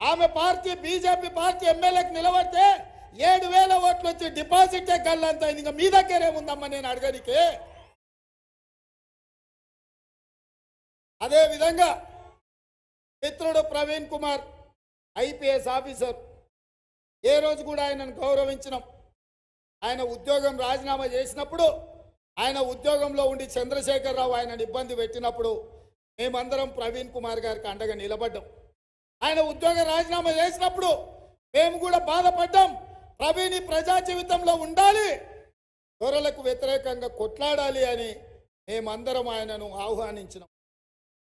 ఆమె party BJP party ఎమ్మెల్యేకి నిలబడితే 7,000 ఓట్లు వచ్చి డిపాజిటే గల్లంత ఇంకా మీ దగ్గరే ఉందమ్మా నేను అడగడానికి. అదే విధంగా మిత్రుడు ప్రవీణ్ కుమార్ ఐపీఎస్ ఆఫీసర్, ఏ రోజు కూడా ఆయనను గౌరవించినాం. ఆయన ఉద్యోగం రాజీనామా చేసినప్పుడు, ఆయన ఉద్యోగంలో ఉండి చంద్రశేఖరరావు ఆయనను ఇబ్బంది పెట్టినప్పుడు మేమందరం ప్రవీణ్ కుమార్ గారికి అండగా నిలబడ్డాం. ఆయన ఉద్యోగం రాజీనామా చేసినప్పుడు మేము కూడా బాధపడ్డాం. ప్రవీణ్ ప్రజా జీవితంలో ఉండాలి, దొరలకు వ్యతిరేకంగా కొట్లాడాలి అని మేమందరం ఆయనను ఆహ్వానించినాం.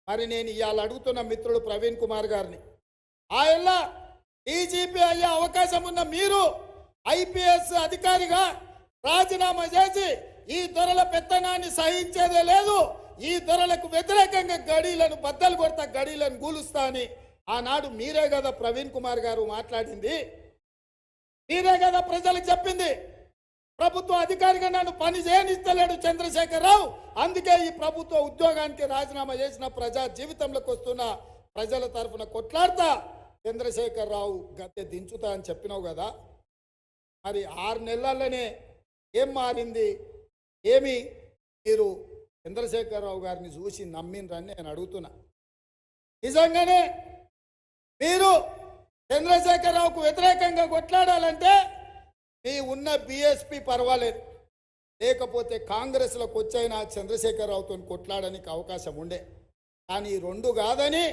మరి నేను ఇవాళ అడుగుతున్న మిత్రుడు ప్రవీణ్ కుమార్ గారిని, ఆయన డీజీపీ అయ్యే అవకాశం ఉన్న మీరు ఐపీఎస్ అధికారిగా రాజీనామా చేసి ఈ దొరల పెత్తనాన్ని సహించేదే లేదు, ఈ దొరలకు వ్యతిరేకంగా గడీలను బద్దలు కొడతా, గడీలను గూలుస్తా అని ఆనాడు మీరే కదా ప్రవీణ్ కుమార్ గారు మాట్లాడింది, మీరే కదా ప్రజలకు చెప్పింది. ప్రభుత్వ అధికారిగా నన్ను పని చేయనిస్తలేడు చంద్రశేఖరరావు, అందుకే ఈ ప్రభుత్వ ఉద్యోగానికి రాజీనామా చేసిన ప్రజా జీవితంలోకి వస్తున్న ప్రజల తరఫున కొట్లాడతా చంద్రశేఖరరావు గద్దె దించుతా అని చెప్పినావు కదా. మరి 6 నెలల్లోనే ఏం మారింది? ఏమి మీరు చంద్రశేఖరరావు గారిని చూసి నమ్మినరని నేను అడుగుతున్నా. నిజంగానే మీరు చంద్రశేఖరరావుకు వ్యతిరేకంగా కొట్లాడాలంటే మీ ఉన్న బీఎస్పీ పర్వాలేదు, లేకపోతే కాంగ్రెస్లోకి వచ్చైనా చంద్రశేఖరరావుతో కొట్లాడడానికి అవకాశం ఉండే. కానీ 2 కాదని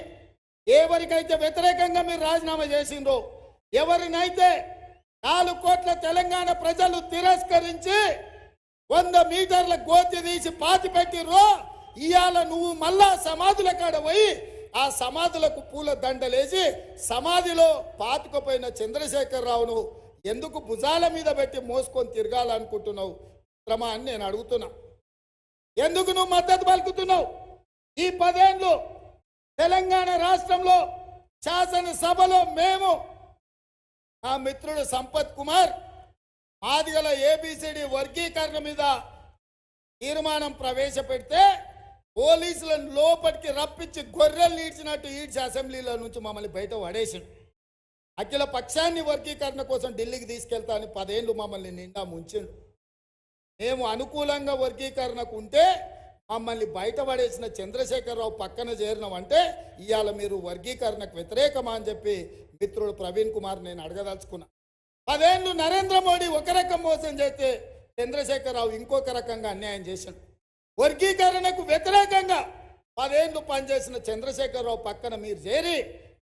ఎవరికైతే వ్యతిరేకంగా మీరు రాజీనామా చేసిండ్రో, ఎవరినైతే 4 కోట్ల తెలంగాణ ప్రజలు తిరస్కరించి 100 మీటర్ల గోతి తీసి పాతి పెట్టిర్రో, ఇవాళ నువ్వు మళ్ళా సమాధుల కాడ పోయి ఆ సమాధులకు పూల దండలేసి సమాధిలో పాతుకుపోయిన చంద్రశేఖరరావును ఎందుకు భుజాల మీద పెట్టి మోసుకొని తిరగాలనుకుంటున్నావు క్రమా అని నేను అడుగుతున్నా. ఎందుకు నువ్వు మద్దతు పలుకుతున్నావు? ఈ 10 ఏళ్ళు తెలంగాణ రాష్ట్రంలో శాసనసభలో మేము, నా మిత్రుడు సంపత్ కుమార్, మాదిగల ఏబిసిడి వర్గీకరణ మీద తీర్మానం ప్రవేశపెడితే పోలీసులను లోపలికి రప్పించి గొర్రెలు ఈడ్చినట్టు ఈడ్చి అసెంబ్లీలో నుంచి మమ్మల్ని బయట పడేసిండు. అఖిల పక్షాన్ని వర్గీకరణ కోసం ఢిల్లీకి తీసుకెళ్తా అని 10 ఏళ్ళు మమ్మల్ని నిండా ముంచిండు. మేము అనుకూలంగా వర్గీకరణకు ఉంటే మమ్మల్ని బయట పడేసిన చంద్రశేఖరరావు పక్కన చేరినామంటే ఇవాళ మీరు వర్గీకరణకు వ్యతిరేకమా అని చెప్పి మిత్రుడు ప్రవీణ్ కుమార్ నేను అడగదలుచుకున్నా. 10 ఏళ్ళు నరేంద్ర మోడీ ఒక రకం మోసం చేస్తే చంద్రశేఖరరావు ఇంకొక రకంగా అన్యాయం చేశాడు. వర్గీకరణకు వ్యతిరేకంగా 10 ఏళ్ళు పనిచేసిన చంద్రశేఖరరావు పక్కన మీరు చేరి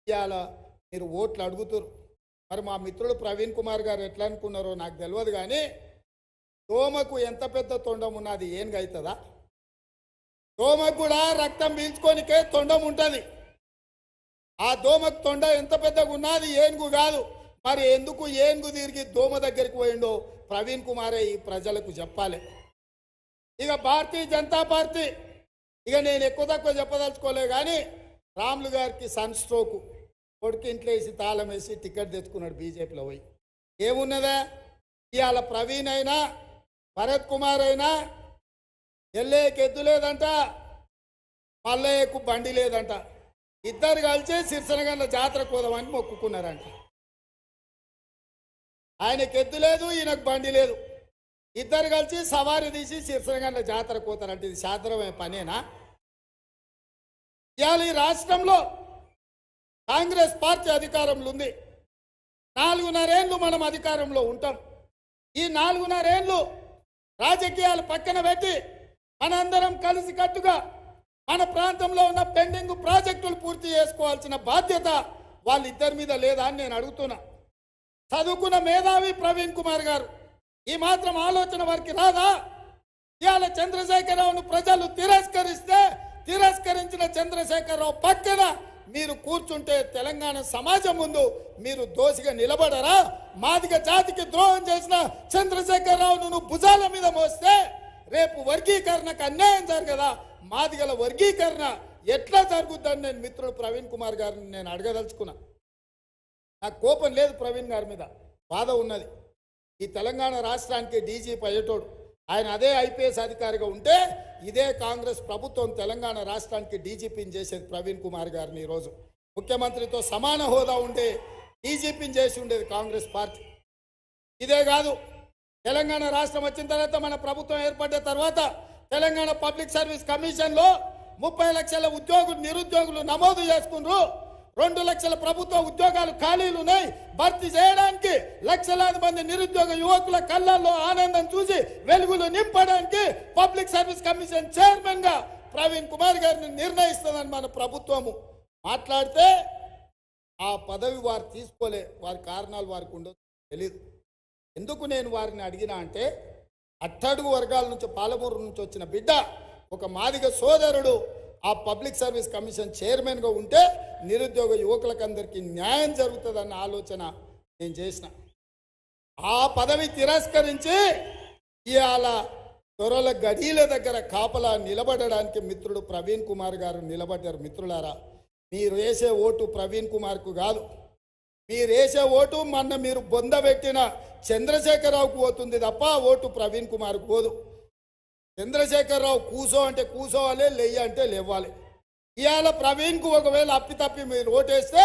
ఇవాళ మీరు ఓట్లు అడుగుతారు. మరి మా మిత్రుడు ప్రవీణ్ కుమార్ గారు ఎట్లా అనుకున్నారో నాకు తెలియదు, కానీ దోమకు ఎంత పెద్ద తొండం ఉన్నది ఏనుగు అవుతుందా? దోమకు కూడా రక్తం పీల్చుకోనికే తొండం ఉంటుంది. ఆ దోమకు తొండ ఎంత పెద్దగా ఉన్నది ఏనుగు కాదు. మరి ఎందుకు ఏనుగు తిరిగి దోమ దగ్గరికి పోయిండో ప్రవీణ్ కుమారే ఈ ప్రజలకు చెప్పాలి. ఇక భారతీయ జనతా పార్టీ, ఇక నేను ఎక్కువ తక్కువ చెప్పదలుచుకోలే, కానీ రాములు గారికి సన్ స్ట్రోకు, కొడుకు ఇంట్లో వేసి తాళం వేసి టికెట్ తెచ్చుకున్నాడు బీజేపీలో పోయి. ఏమున్నదా ఇవాళ ప్రవీణ్ అయినా భరత్ కుమార్ అయినా ఎల్లేకి ఎద్దు లేదంట, మల్లయ్యకు బండి లేదంట, ఇద్దరు కలిసి సిరిసనగండ్ల జాతరకు పోదామని మొక్కుకున్నారంట. ఆయనకు ఎద్దు లేదు, ఈయనకు బండి లేదు, ఇద్దరు కలిసి సవారి తీసి సిరిసనగండ్ల జాతరకు పోతారంట. ఇది శాస్త్రమే పనేనా? ఇవాళ ఈ రాష్ట్రంలో కాంగ్రెస్ పార్టీ అధికారంలో ఉంది. 4.5 ఏళ్ళు మనం అధికారంలో ఉంటాం. ఈ 4.5 ఏళ్ళు రాజకీయాలు పక్కన పెట్టి మనందరం కలిసి కట్టుగా మన ప్రాంతంలో ఉన్న పెండింగ్ ప్రాజెక్టులు పూర్తి చేసుకోవాల్సిన బాధ్యత వాళ్ళిద్దరి మీద లేదా అని నేను అడుగుతున్నా. చదువుకున్న మేధావి ప్రవీణ్ కుమార్ గారు, ఈ మాత్రం ఆలోచన వారికి రాదా? ఇవాళ చంద్రశేఖరరావును ప్రజలు తిరస్కరిస్తే తిరస్కరించిన చంద్రశేఖరరావు పక్కన మీరు కూర్చుంటే తెలంగాణ సమాజం ముందు మీరు దోషిగా నిలబడరా? మాదిగ జాతికి ద్రోహం చేసిన చంద్రశేఖరరావును నువ్వు భుజాల మీద మోస్తే రేపు వర్గీకరణకు అన్యాయం జరగదా? మాదిగల వర్గీకరణ ఎట్లా జరుగుద్దని నేను మిత్రుడు ప్రవీణ్ కుమార్ గారిని నేను అడగదలుచుకున్నా. నాకు కోపం లేదు ప్రవీణ్ గారి మీద, బాధ ఉన్నది. ఈ తెలంగాణ రాష్ట్రానికి డీజీపీ అయ్యేటోడు ఆయన, అదే ఐపీఎస్ అధికారిగా ఉంటే ఇదే కాంగ్రెస్ ప్రభుత్వం తెలంగాణ రాష్ట్రానికి డీజీపీని చేసేది ప్రవీణ్ కుమార్ గారిని. ఈరోజు ముఖ్యమంత్రితో సమాన హోదా ఉండే డీజీపీని చేసి ఉండేది కాంగ్రెస్ పార్టీ. ఇదే కాదు, తెలంగాణ రాష్ట్రం వచ్చిన తర్వాత మన ప్రభుత్వం ఏర్పడిన తర్వాత తెలంగాణ పబ్లిక్ సర్వీస్ కమిషన్లో 30 లక్షల నిరుద్యోగులు నమోదు చేసుకున్నారు. 2 లక్షల ప్రభుత్వ ఉద్యోగాలు ఖాళీలు ఉన్నాయి. భర్తీ చేయడానికి లక్షలాది మంది నిరుద్యోగ యువకుల కళ్ళల్లో ఆనందం చూసి వెలుగులు నింపడానికి పబ్లిక్ సర్వీస్ కమిషన్ చైర్మన్ గా ప్రవీణ్ కుమార్ గారిని నిర్ణయిస్తుందని మన ప్రభుత్వము మాట్లాడితే ఆ పదవి వారు తీసుకోలే. వారి కారణాలు వారికి ఉండదు, తెలియదు. ఎందుకు నేను వారిని అడిగినా అంటే, అట్టడుగు వర్గాల నుంచి పాలమూరు నుంచి వచ్చిన బిడ్డ, ఒక మాదిగ సోదరుడు ఆ పబ్లిక్ సర్వీస్ కమిషన్ చైర్మన్గా ఉంటే నిరుద్యోగ యువకులకందరికీ న్యాయం జరుగుతుందన్న ఆలోచన నేను చేసిన. ఆ పదవి తిరస్కరించి ఇవాళ దొరల గడీల దగ్గర కాపలా నిలబడడానికి మిత్రుడు ప్రవీణ్ కుమార్ గారు నిలబడ్డారు. మిత్రులారా, మీరు వేసే ఓటు ప్రవీణ్ కుమార్కు కాదు, మీరు వేసే ఓటు మొన్న మీరు బొందబెట్టిన చంద్రశేఖరరావుకు పోతుంది తప్ప ఓటు ప్రవీణ్ కుమార్కు పోదు. చంద్రశేఖరరావు కూసో అంటే కూసోవాలి, లెయ్య అంటే లేవాలి. ఇవాళ ప్రవీణ్కు ఒకవేళ అప్పితప్పి మీరు ఓటేస్తే